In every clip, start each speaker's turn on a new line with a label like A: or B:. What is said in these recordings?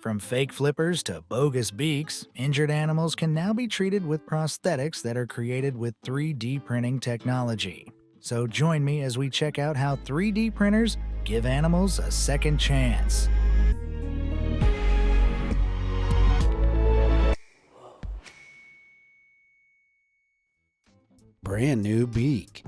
A: From fake flippers to bogus beaks, injured animals can now be treated with prosthetics that are created with 3D printing technology. So join me as we check out how 3D printers give animals a second chance.
B: Brand new beak.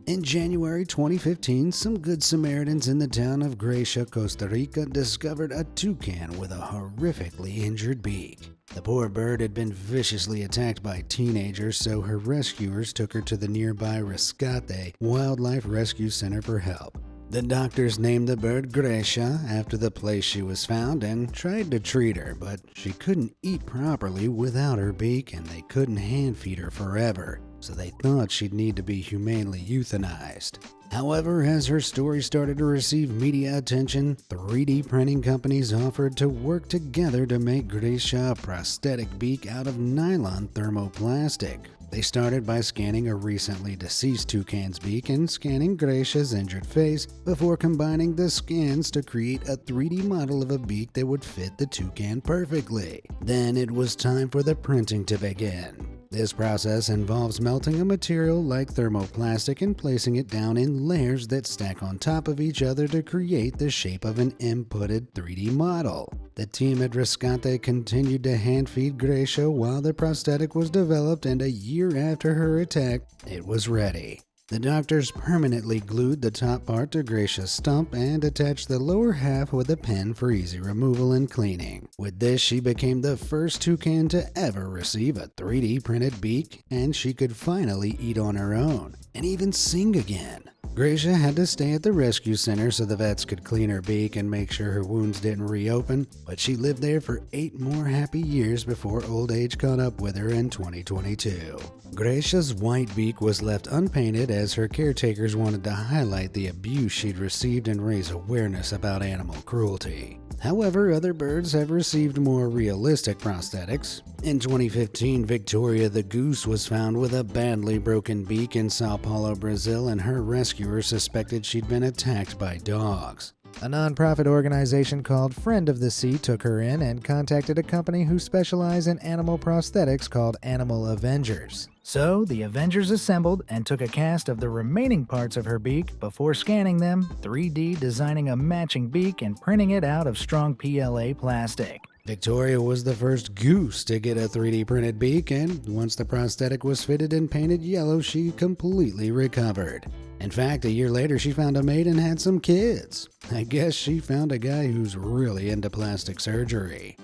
B: In January 2015, some Good Samaritans in the town of Gracia, Costa Rica discovered a toucan with a horrifically injured beak. The poor bird had been viciously attacked by teenagers, so her rescuers took her to the nearby Rescate Wildlife Rescue Center for help. The doctors named the bird Gracia after the place she was found and tried to treat her, but she couldn't eat properly without her beak and they couldn't hand feed her forever, so they thought she'd need to be humanely euthanized. However, as her story started to receive media attention, 3D printing companies offered to work together to make Gracia a prosthetic beak out of nylon thermoplastic. They started by scanning a recently deceased toucan's beak and scanning Gracia's injured face before combining the scans to create a 3D model of a beak that would fit the toucan perfectly. Then it was time for the printing to begin. This process involves melting a material like thermoplastic and placing it down in layers that stack on top of each other to create the shape of an inputted 3D model. The team at Rescate continued to hand-feed Gracia while the prosthetic was developed, and a year after her attack, it was ready. The doctors permanently glued the top part to Gracia's stump and attached the lower half with a pen for easy removal and cleaning. With this, she became the first toucan to ever receive a 3D printed beak, and she could finally eat on her own and even sing again. Gracia had to stay at the rescue center so the vets could clean her beak and make sure her wounds didn't reopen, but she lived there for 8 more happy years before old age caught up with her in 2022. Gracia's white beak was left unpainted as her caretakers wanted to highlight the abuse she'd received and raise awareness about animal cruelty. However, other birds have received more realistic prosthetics. In 2015, Victoria the goose was found with a badly broken beak in Sao Paulo, Brazil, and her rescuers suspected she'd been attacked by dogs. A nonprofit organization called Friend of the Sea took her in and contacted a company who specialize in animal prosthetics called Animal Avengers.
A: So, the Avengers assembled and took a cast of the remaining parts of her beak before scanning them, 3D designing a matching beak and printing it out of strong PLA plastic.
B: Victoria was the first goose to get a 3D printed beak, and once the prosthetic was fitted and painted yellow, she completely recovered. In fact, a year later she found a mate and had some kids. I guess she found a guy who's really into plastic surgery.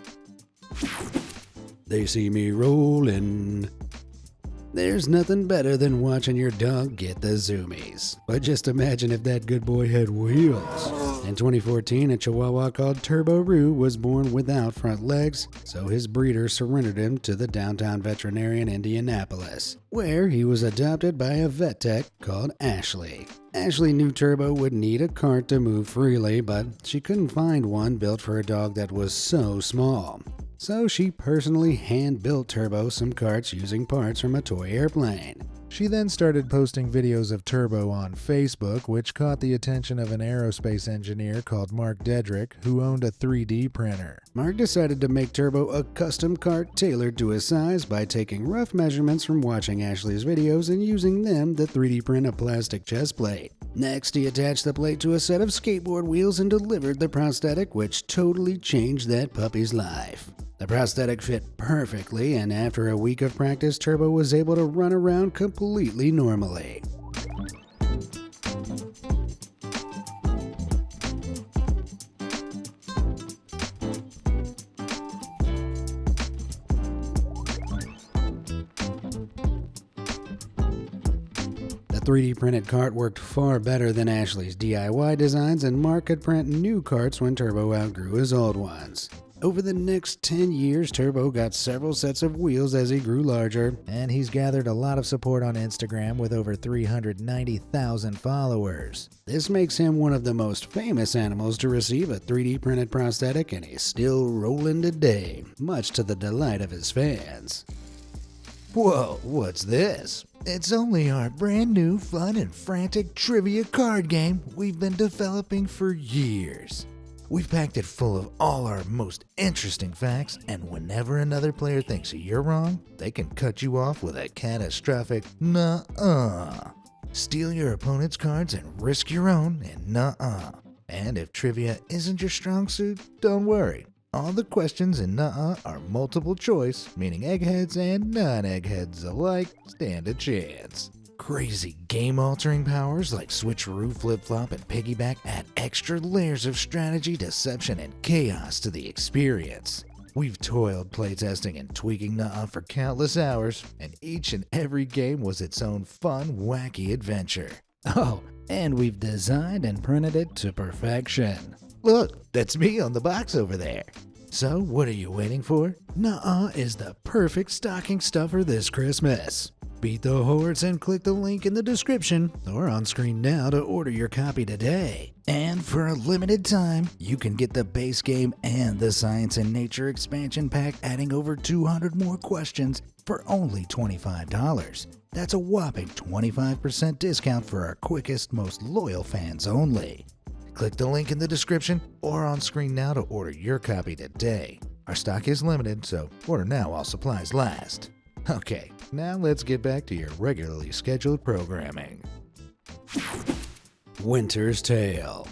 B: They see me rolling. There's nothing better than watching your dog get the zoomies. But just imagine if that good boy had wheels. In 2014, a Chihuahua called Turbo Roo was born without front legs, so his breeder surrendered him to the downtown veterinarian Indianapolis, where he was adopted by a vet tech called Ashley. Ashley knew Turbo would need a cart to move freely, but she couldn't find one built for a dog that was so small. So she personally hand-built Turbo some carts using parts from a toy airplane. She then started posting videos of Turbo on Facebook, which caught the attention of an aerospace engineer called Mark Dedrick, who owned a 3D printer. Mark decided to make Turbo a custom cart tailored to his size by taking rough measurements from watching Ashley's videos and using them to 3D print a plastic chest plate. Next, he attached the plate to a set of skateboard wheels and delivered the prosthetic, which totally changed that puppy's life. The prosthetic fit perfectly, and after a week of practice, Turbo was able to run around completely normally. The 3D printed cart worked far better than Ashley's DIY designs, and Mark could print new carts when Turbo outgrew his old ones. Over the next 10 years, Turbo got several sets of wheels as he grew larger, and he's gathered a lot of support on Instagram with over 390,000 followers. This makes him one of the most famous animals to receive a 3D printed prosthetic, and he's still rolling today, much to the delight of his fans. Whoa, what's this?
C: It's only our brand new fun and frantic trivia card game we've been developing for years.
A: We've packed it full of all our most interesting facts, and whenever another player thinks you're wrong, they can cut you off with a catastrophic nuh-uh. Steal your opponent's cards and risk your own in nuh-uh. And if trivia isn't your strong suit, don't worry. All the questions in nuh-uh are multiple choice, meaning eggheads and non-eggheads alike stand a chance. Crazy game-altering powers like switcheroo, flip-flop, and piggyback add extra layers of strategy, deception, and chaos to the experience. We've toiled playtesting and tweaking nuh-uh for countless hours, and each and every game was its own fun, wacky adventure.
B: Oh, and we've designed and printed it to perfection.
A: Look, that's me on the box over there. So, what are you waiting for?
B: Nuh-uh is the perfect stocking stuffer this Christmas. Beat the hordes and click the link in the description or on screen now to order your copy today. And for a limited time, you can get the base game and the Science and Nature expansion pack, adding over 200 more questions for only $25. That's a whopping 25% discount for our quickest, most loyal fans only. Click the link in the description or on screen now to order your copy today. Our stock is limited, so order now while supplies last. Okay, now let's get back to your regularly scheduled programming. Winter's Tale.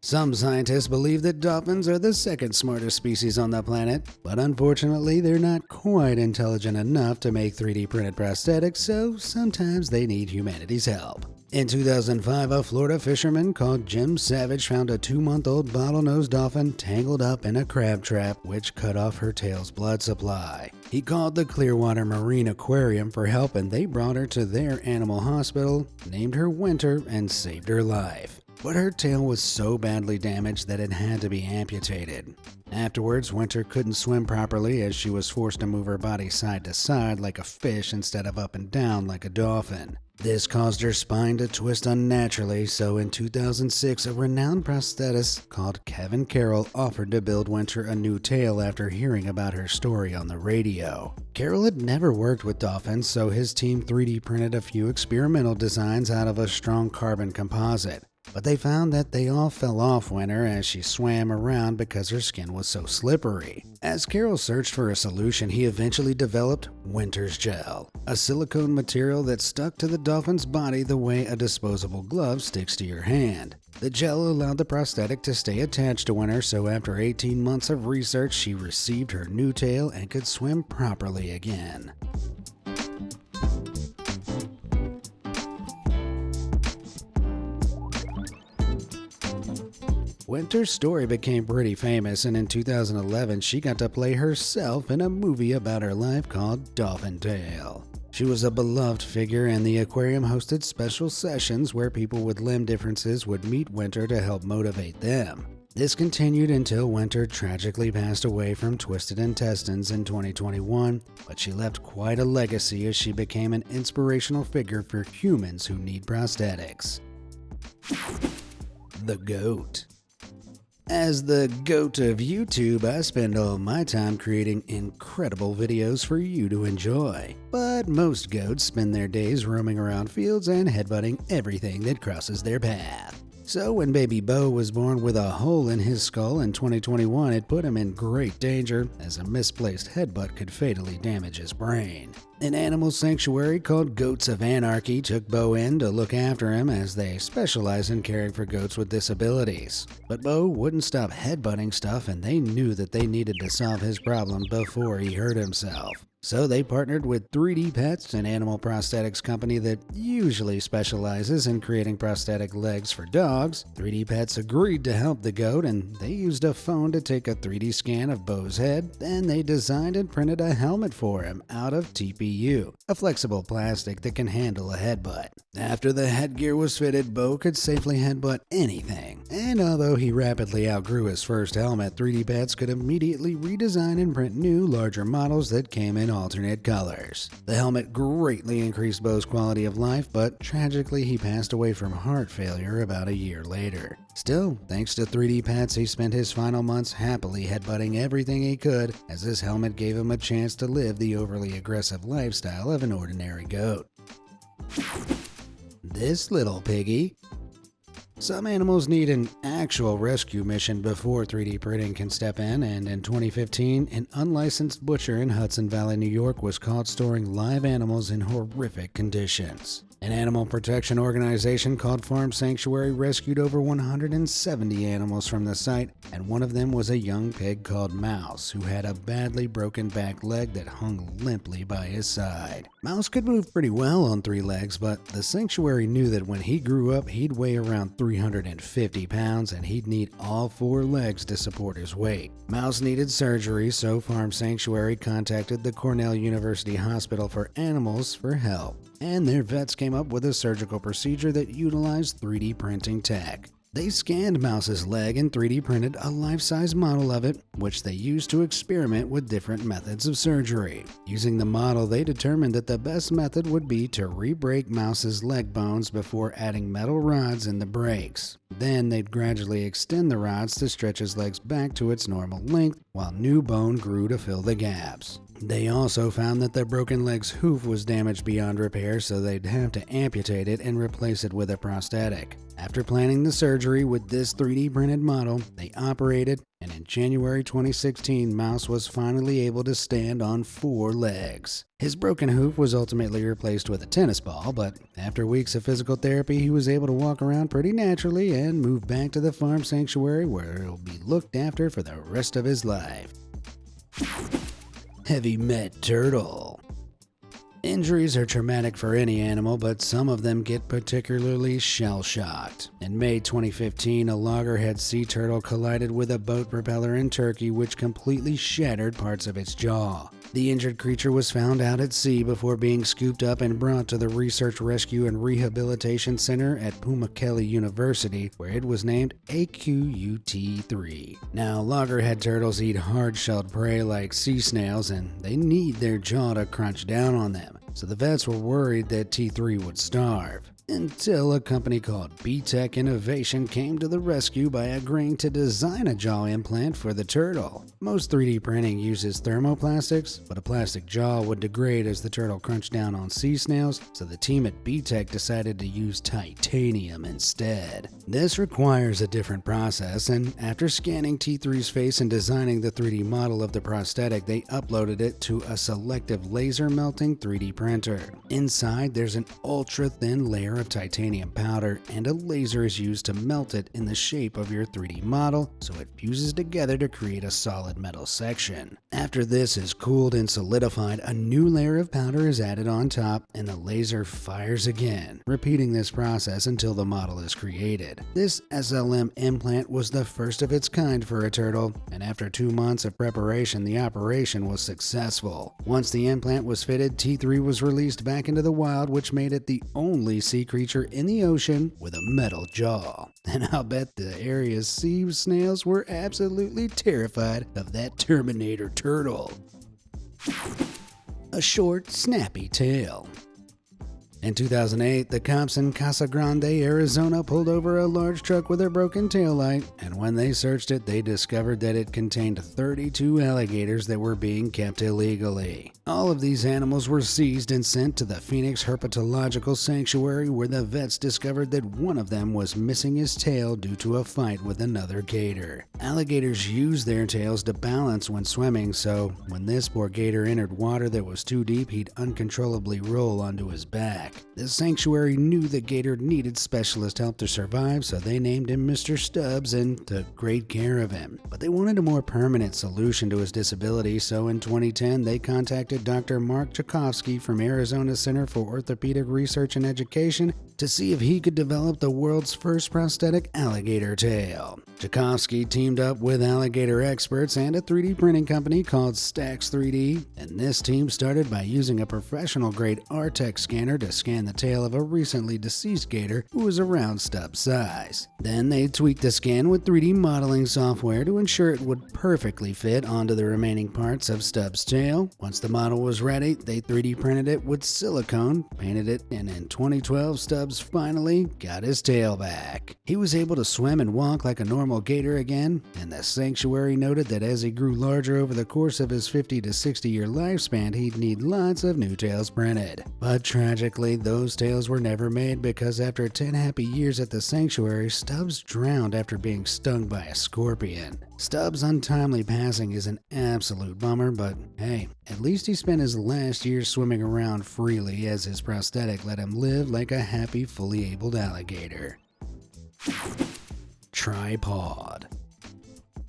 B: Some scientists believe that dolphins are the second smartest species on the planet, but unfortunately they're not quite intelligent enough to make 3D printed prosthetics, so sometimes they need humanity's help. In 2005, a Florida fisherman called Jim Savage found a 2-month-old bottlenose dolphin tangled up in a crab trap, which cut off her tail's blood supply. He called the Clearwater Marine Aquarium for help, and they brought her to their animal hospital, named her Winter, and saved her life. But her tail was so badly damaged that it had to be amputated. Afterwards, Winter couldn't swim properly as she was forced to move her body side to side like a fish instead of up and down like a dolphin. This caused her spine to twist unnaturally, so in 2006, a renowned prosthetist called Kevin Carroll offered to build Winter a new tail after hearing about her story on the radio. Carroll had never worked with dolphins, so his team 3D printed a few experimental designs out of a strong carbon composite. But they found that they all fell off Winter as she swam around because her skin was so slippery. As Carroll searched for a solution, he eventually developed Winter's Gel, a silicone material that stuck to the dolphin's body the way a disposable glove sticks to your hand. The gel allowed the prosthetic to stay attached to Winter, so after 18 months of research, she received her new tail and could swim properly again. Winter's story became pretty famous, and in 2011 she got to play herself in a movie about her life called Dolphin Tale. She was a beloved figure, and the aquarium hosted special sessions where people with limb differences would meet Winter to help motivate them. This continued until Winter tragically passed away from twisted intestines in 2021, but she left quite a legacy as she became an inspirational figure for humans who need prosthetics. The GOAT. As the GOAT of YouTube, I spend all my time creating incredible videos for you to enjoy. But most goats spend their days roaming around fields and headbutting everything that crosses their path. So when baby Bo was born with a hole in his skull in 2021, it put him in great danger, as a misplaced headbutt could fatally damage his brain. An animal sanctuary called Goats of Anarchy took Bo in to look after him, as they specialize in caring for goats with disabilities. But Bo wouldn't stop headbutting stuff, and they knew that they needed to solve his problem before he hurt himself. So they partnered with 3D Pets, an animal prosthetics company that usually specializes in creating prosthetic legs for dogs. 3D Pets agreed to help the goat, and they used a phone to take a 3D scan of Bo's head. Then they designed and printed a helmet for him out of TPU, a flexible plastic that can handle a headbutt. After the headgear was fitted, Bo could safely headbutt anything. And although he rapidly outgrew his first helmet, 3D Pets could immediately redesign and print new, larger models that came in alternate colors. The helmet greatly increased Bo's quality of life, but tragically he passed away from heart failure about a year later. Still, thanks to 3D Pets, he spent his final months happily headbutting everything he could, as this helmet gave him a chance to live the overly aggressive lifestyle of an ordinary goat. This little piggy. Some animals need an actual rescue mission before 3D printing can step in, and in 2015, an unlicensed butcher in Hudson Valley, New York was caught storing live animals in horrific conditions. An animal protection organization called Farm Sanctuary rescued over 170 animals from the site, and one of them was a young pig called Mouse, who had a badly broken back leg that hung limply by his side. Mouse could move pretty well on 3 legs, but the sanctuary knew that when he grew up, he'd weigh around 350 pounds and he'd need all 4 legs to support his weight. Mouse needed surgery, so Farm Sanctuary contacted the Cornell University Hospital for Animals for help. And their vets came up with a surgical procedure that utilized 3D printing tech. They scanned Mouse's leg and 3D printed a life-size model of it, which they used to experiment with different methods of surgery. Using the model, they determined that the best method would be to re-break Mouse's leg bones before adding metal rods in the breaks. Then they'd gradually extend the rods to stretch his legs back to its normal length, while new bone grew to fill the gaps. They also found that the broken leg's hoof was damaged beyond repair, so they'd have to amputate it and replace it with a prosthetic. After planning the surgery with this 3D printed model, they operated, and in January 2016, Mouse was finally able to stand on 4 legs. His broken hoof was ultimately replaced with a tennis ball, but after weeks of physical therapy, he was able to walk around pretty naturally and move back to the farm sanctuary where he'll be looked after for the rest of his life. Heavy Met Turtle. Injuries are traumatic for any animal, but some of them get particularly shell-shocked. In May 2015, a loggerhead sea turtle collided with a boat propeller in Turkey, which completely shattered parts of its jaw. The injured creature was found out at sea before being scooped up and brought to the Research, Rescue, and Rehabilitation Center at Pamukkale University, where it was named AQUT-3. Now, loggerhead turtles eat hard-shelled prey like sea snails, and they need their jaw to crunch down on them, so the vets were worried that T3 would starve. Until a company called BTech Innovation came to the rescue by agreeing to design a jaw implant for the turtle. Most 3D printing uses thermoplastics, but a plastic jaw would degrade as the turtle crunched down on sea snails, so the team at BTech decided to use titanium instead. This requires a different process, and after scanning T3's face and designing the 3D model of the prosthetic, they uploaded it to a selective laser melting 3D printer. Inside, there's an ultra-thin layer of titanium powder, and a laser is used to melt it in the shape of your 3D model, so it fuses together to create a solid metal section. After this is cooled and solidified, a new layer of powder is added on top, and the laser fires again, repeating this process until the model is created. This SLM implant was the first of its kind for a turtle, and after 2 months of preparation, the operation was successful. Once the implant was fitted, T3 was released back into the wild, which made it the only sea creature in the ocean with a metal jaw. And I'll bet the area's sea snails were absolutely terrified of that Terminator turtle. A short, snappy tail. In 2008, the cops in Casa Grande, Arizona pulled over a large truck with a broken taillight, and when they searched it, they discovered that it contained 32 alligators that were being kept illegally. All of these animals were seized and sent to the Phoenix Herpetological Sanctuary, where the vets discovered that one of them was missing his tail due to a fight with another gator. Alligators use their tails to balance when swimming, so when this poor gator entered water that was too deep, he'd uncontrollably roll onto his back. The sanctuary knew the gator needed specialist help to survive, so they named him Mr. Stubbs and took great care of him. But they wanted a more permanent solution to his disability, so in 2010 they contacted Dr. Mark Tchaikovsky from Arizona Center for Orthopedic Research and Education to see if he could develop the world's first prosthetic alligator tail. Tchaikovsky teamed up with alligator experts and a 3D printing company called Stax 3D, and this team started by using a professional-grade RTEC scanner to scan the tail of a recently deceased gator who was around Stubbs' size. Then they tweaked the scan with 3D modeling software to ensure it would perfectly fit onto the remaining parts of Stubbs' tail. Once the model was ready, they 3D printed it with silicone, painted it, and in 2012, Stubbs finally got his tail back. He was able to swim and walk like a normal gator again, and the sanctuary noted that as he grew larger over the course of his 50 to 60 year lifespan, he'd need lots of new tails printed. But tragically, Sadly, those tales were never made because after 10 happy years at the sanctuary, Stubbs drowned after being stung by a scorpion. Stubbs' untimely passing is an absolute bummer, but hey, at least he spent his last years swimming around freely as his prosthetic let him live like a happy, fully abled alligator. Tripod.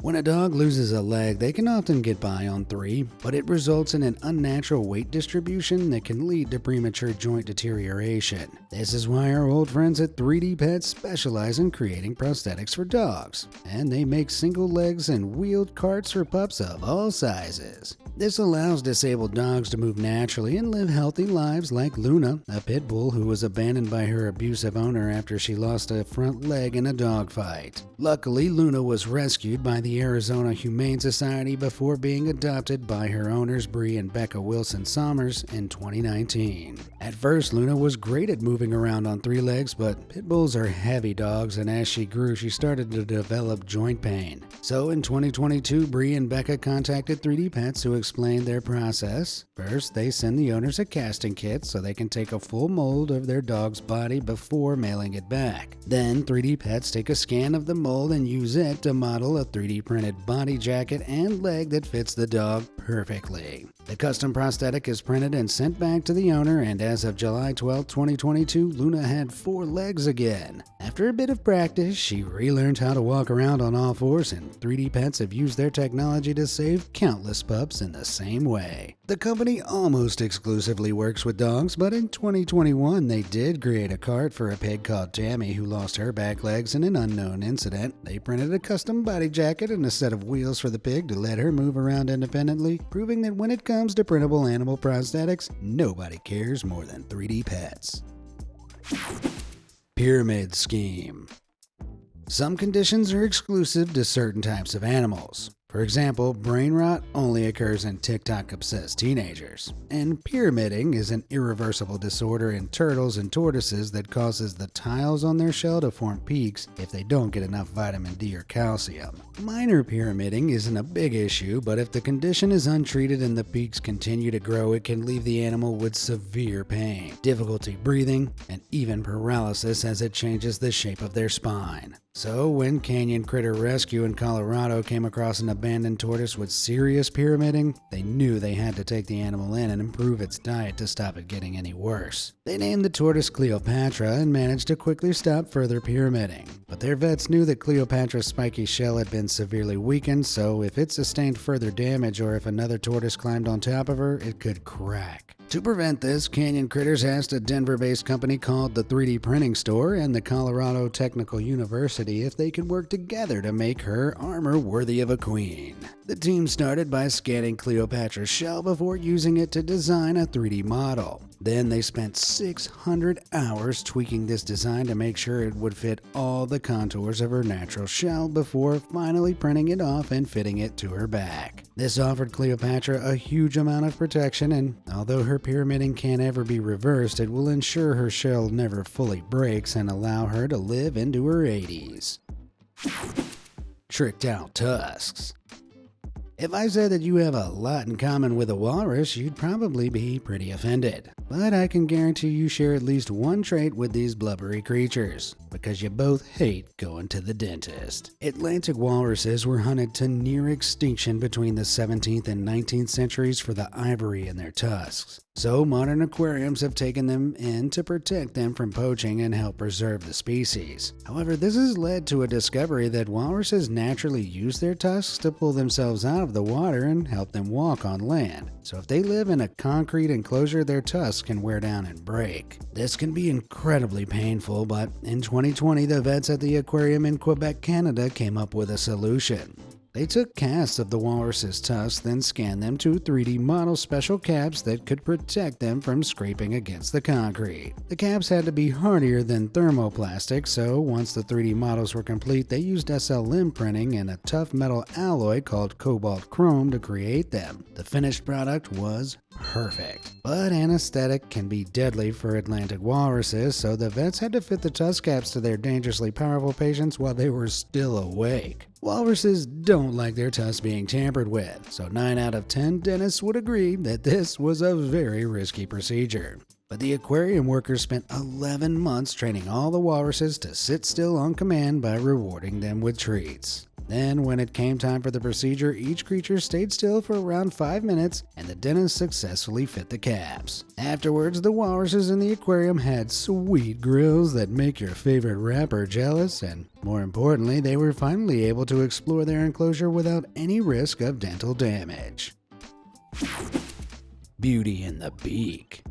B: When a dog loses a leg, they can often get by on 3, but it results in an unnatural weight distribution that can lead to premature joint deterioration. This is why our old friends at 3D Pets specialize in creating prosthetics for dogs, and they make single legs and wheeled carts for pups of all sizes. This allows disabled dogs to move naturally and live healthy lives like Luna, a pit bull who was abandoned by her abusive owner after she lost a front leg in a dogfight. Luckily, Luna was rescued by the Arizona Humane Society before being adopted by her owners Bree and Becca Wilson Sommers in 2019. At first, Luna was great at moving around on 3 legs, but pit bulls are heavy dogs, and as she grew, she started to develop joint pain. So in 2022, Bree and Becca contacted 3D Pets who explained their process. First, they send the owners a casting kit so they can take a full mold of their dog's body before mailing it back. Then 3D Pets take a scan of the mold and use it to model a 3D printed body jacket and leg that fits the dog perfectly. The custom prosthetic is printed and sent back to the owner, and as of July 12, 2022, Luna had 4 legs again. After a bit of practice, she relearned how to walk around on all 4s, and 3D Pets have used their technology to save countless pups in the same way. The company almost exclusively works with dogs, but in 2021 they did create a cart for a pig called Tammy who lost her back legs in an unknown incident. They printed a custom body jacket and a set of wheels for the pig to let her move around independently, proving that when it comes to printable animal prosthetics, nobody cares more than 3D Pets. Pyramid scheme. Some conditions are exclusive to certain types of animals. For example, brain rot only occurs in TikTok-obsessed teenagers, and pyramiding is an irreversible disorder in turtles and tortoises that causes the tiles on their shell to form peaks if they don't get enough vitamin D or calcium. Minor pyramiding isn't a big issue, but if the condition is untreated and the peaks continue to grow, it can leave the animal with severe pain, difficulty breathing, and even paralysis as it changes the shape of their spine. So when Canyon Critter Rescue in Colorado came across an abandoned tortoise with serious pyramiding, they knew they had to take the animal in and improve its diet to stop it getting any worse. They named the tortoise Cleopatra and managed to quickly stop further pyramiding. But their vets knew that Cleopatra's spiky shell had been severely weakened, so if it sustained further damage or if another tortoise climbed on top of her, it could crack. To prevent this, Canyon Critters asked a Denver-based company called the 3D Printing Store and the Colorado Technical University if they could work together to make her armor worthy of a queen. The team started by scanning Cleopatra's shell before using it to design a 3D model. Then they spent 600 hours tweaking this design to make sure it would fit all the contours of her natural shell before finally printing it off and fitting it to her back. This offered Cleopatra a huge amount of protection, and although her pyramiding can't ever be reversed, it will ensure her shell never fully breaks and allow her to live into her 80s. Tricked out tusks. If I said that you have a lot in common with a walrus, you'd probably be pretty offended. But I can guarantee you share at least one trait with these blubbery creatures, because you both hate going to the dentist. Atlantic walruses were hunted to near extinction between the 17th and 19th centuries for the ivory in their tusks. So modern aquariums have taken them in to protect them from poaching and help preserve the species. However, this has led to a discovery that walruses naturally use their tusks to pull themselves out of the water and help them walk on land. So if they live in a concrete enclosure, their tusks can wear down and break. This can be incredibly painful, but in 2020, the vets at the aquarium in Quebec, Canada came up with a solution. They took casts of the walrus's tusks, then scanned them to 3D model special caps that could protect them from scraping against the concrete. The caps had to be hardier than thermoplastic, so once the 3D models were complete, they used SLM printing and a tough metal alloy called cobalt chrome to create them. The finished product was perfect. But anesthetic can be deadly for Atlantic walruses, so the vets had to fit the tusk caps to their dangerously powerful patients while they were still awake. Walruses don't like their tusks being tampered with, so 9 out of 10 dentists would agree that this was a very risky procedure. But the aquarium workers spent 11 months training all the walruses to sit still on command by rewarding them with treats. Then, when it came time for the procedure, each creature stayed still for around 5 minutes, and the dentist successfully fit the caps. Afterwards, the walruses in the aquarium had sweet grills that make your favorite rapper jealous, and more importantly, they were finally able to explore their enclosure without any risk of dental damage. Beauty in the Beak.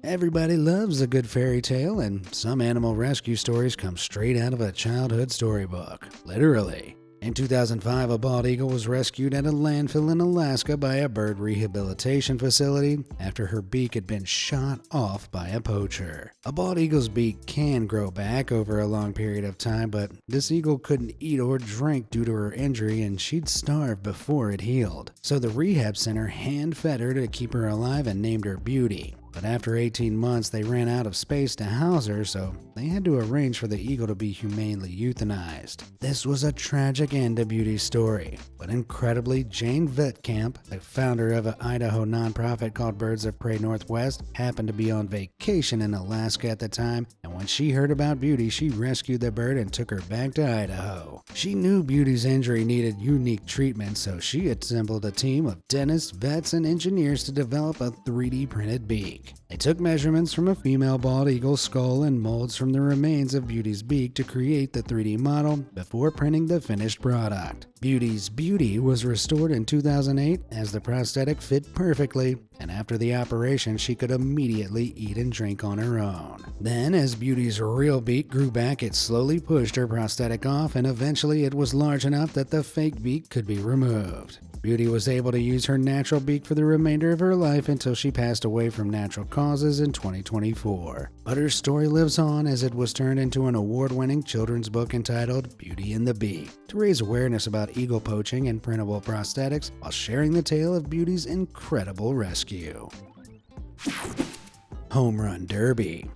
B: Everybody loves a good fairy tale, and some animal rescue stories come straight out of a childhood storybook. Literally. In 2005, a bald eagle was rescued at a landfill in Alaska by a bird rehabilitation facility after her beak had been shot off by a poacher. A bald eagle's beak can grow back over a long period of time, but this eagle couldn't eat or drink due to her injury, and she'd starved before it healed. So the rehab center hand-fed her to keep her alive and named her Beauty. But after 18 months, they ran out of space to house her, so they had to arrange for the eagle to be humanely euthanized. This was a tragic end to Beauty's story, but incredibly, Jane Vetkamp, the founder of an Idaho nonprofit called Birds of Prey Northwest, happened to be on vacation in Alaska at the time, and when she heard about Beauty, she rescued the bird and took her back to Idaho. She knew Beauty's injury needed unique treatment, so she assembled a team of dentists, vets, and engineers to develop a 3D printed beak. They took measurements from a female bald eagle's skull and molds from the remains of Beauty's beak to create the 3D model before printing the finished product. Beauty's beauty was restored in 2008 as the prosthetic fit perfectly, and after the operation she could immediately eat and drink on her own. Then, as Beauty's real beak grew back, it slowly pushed her prosthetic off, and eventually it was large enough that the fake beak could be removed. Beauty was able to use her natural beak for the remainder of her life until she passed away from natural causes in 2024. But her story lives on as it was turned into an award-winning children's book entitled Beauty and the Beak to raise awareness about eagle poaching and printable prosthetics while sharing the tale of Beauty's incredible rescue. Home Run Derby.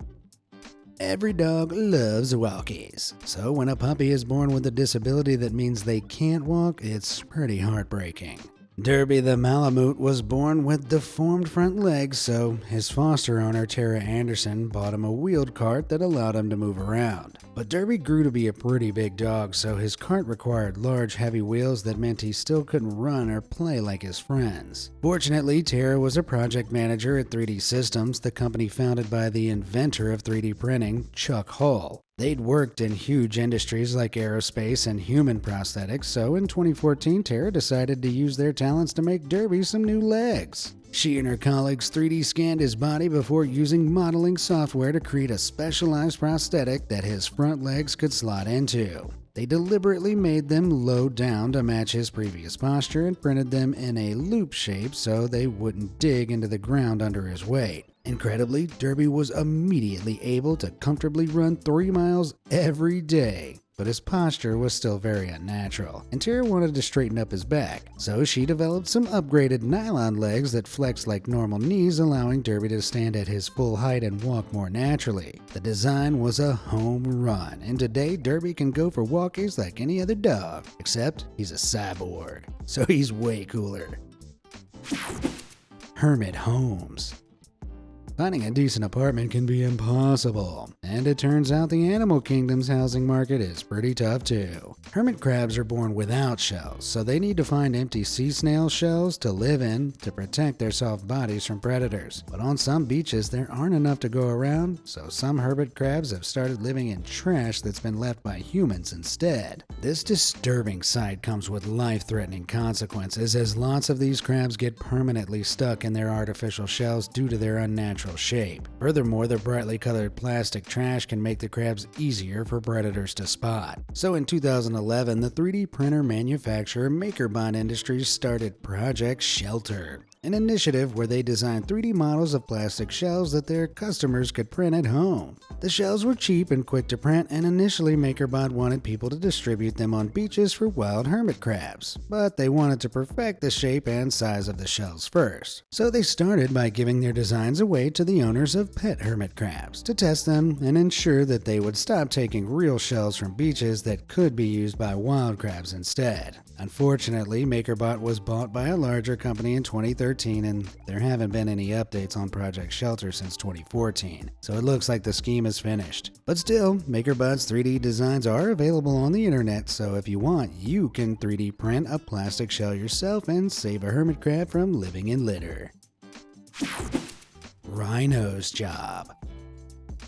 B: Every dog loves walkies, so when a puppy is born with a disability that means they can't walk, it's pretty heartbreaking. Derby the Malamute was born with deformed front legs, so his foster owner Tara Anderson bought him a wheeled cart that allowed him to move around. But Derby grew to be a pretty big dog, so his cart required large, heavy wheels that meant he still couldn't run or play like his friends. Fortunately, Tara was a project manager at 3D Systems, the company founded by the inventor of 3D printing, Chuck Hull. They'd worked in huge industries like aerospace and human prosthetics, so in 2014, Tara decided to use their talents to make Derby some new legs. She and her colleagues 3D scanned his body before using modeling software to create a specialized prosthetic that his front legs could slot into. They deliberately made them low down to match his previous posture and printed them in a loop shape so they wouldn't dig into the ground under his weight. Incredibly, Derby was immediately able to comfortably run 3 miles every day, but his posture was still very unnatural, and Tara wanted to straighten up his back, so she developed some upgraded nylon legs that flexed like normal knees, allowing Derby to stand at his full height and walk more naturally. The design was a home run, and today Derby can go for walkies like any other dog, except he's a cyborg, so he's way cooler. Hermit Homes. Finding a decent apartment can be impossible, and it turns out the animal kingdom's housing market is pretty tough too. Hermit crabs are born without shells, so they need to find empty sea snail shells to live in to protect their soft bodies from predators. But on some beaches there aren't enough to go around, so some hermit crabs have started living in trash that's been left by humans instead. This disturbing sight comes with life-threatening consequences, as lots of these crabs get permanently stuck in their artificial shells due to their unnatural shape. Furthermore, the brightly colored plastic trash can make the crabs easier for predators to spot. So in 2011, the 3D printer manufacturer MakerBot Industries started Project Shelter, an initiative where they designed 3D models of plastic shells that their customers could print at home. The shells were cheap and quick to print, and initially MakerBot wanted people to distribute them on beaches for wild hermit crabs, but they wanted to perfect the shape and size of the shells first. So they started by giving their designs away to the owners of pet hermit crabs to test them and ensure that they would stop taking real shells from beaches that could be used by wild crabs instead. Unfortunately, MakerBot was bought by a larger company in 2013, and there haven't been any updates on Project Shelter since 2014, so it looks like the scheme is finished. But still, MakerBot's 3D designs are available on the internet, so if you want, you can 3D print a plastic shell yourself and save a hermit crab from living in litter. Rhino's job.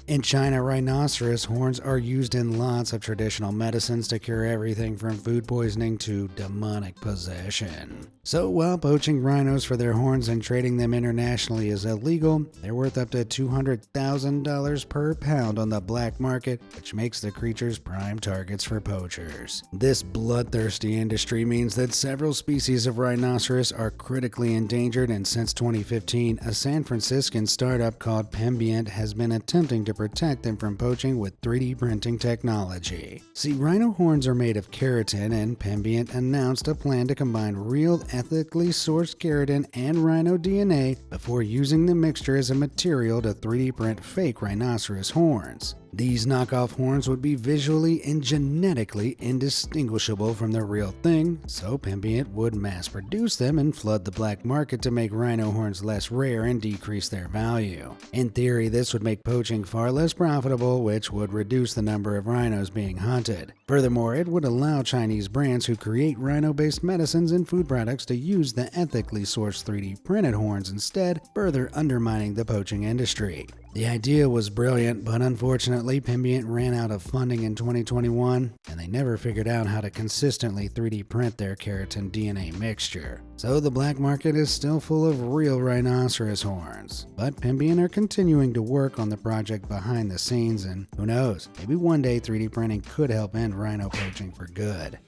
B: In China, rhinoceros horns are used in lots of traditional medicines to cure everything from food poisoning to demonic possession. So while poaching rhinos for their horns and trading them internationally is illegal, they're worth up to $200,000 per pound on the black market, which makes the creatures prime targets for poachers. This bloodthirsty industry means that several species of rhinoceros are critically endangered, and since 2015, a San Franciscan startup called Pembient has been attempting to protect them from poaching with 3D printing technology. See, rhino horns are made of keratin, and Pembient announced a plan to combine real, ethically sourced keratin and rhino DNA before using the mixture as a material to 3D print fake rhinoceros horns. These knockoff horns would be visually and genetically indistinguishable from the real thing, so Pembient would mass produce them and flood the black market to make rhino horns less rare and decrease their value. In theory, this would make poaching far less profitable, which would reduce the number of rhinos being hunted. Furthermore, it would allow Chinese brands who create rhino-based medicines and food products to use the ethically sourced 3D printed horns instead, further undermining the poaching industry. The idea was brilliant, but unfortunately, Pembient ran out of funding in 2021, and they never figured out how to consistently 3D print their keratin DNA mixture. So the black market is still full of real rhinoceros horns. But Pembient are continuing to work on the project behind the scenes, and who knows, maybe one day 3D printing could help end rhino poaching for good.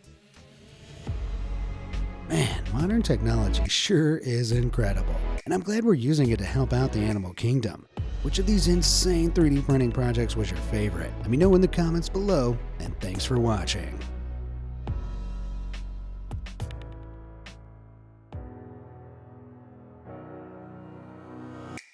B: Man, modern technology sure is incredible, and I'm glad we're using it to help out the animal kingdom. Which of these insane 3D printing projects was your favorite? Let me know in the comments below, and thanks for watching.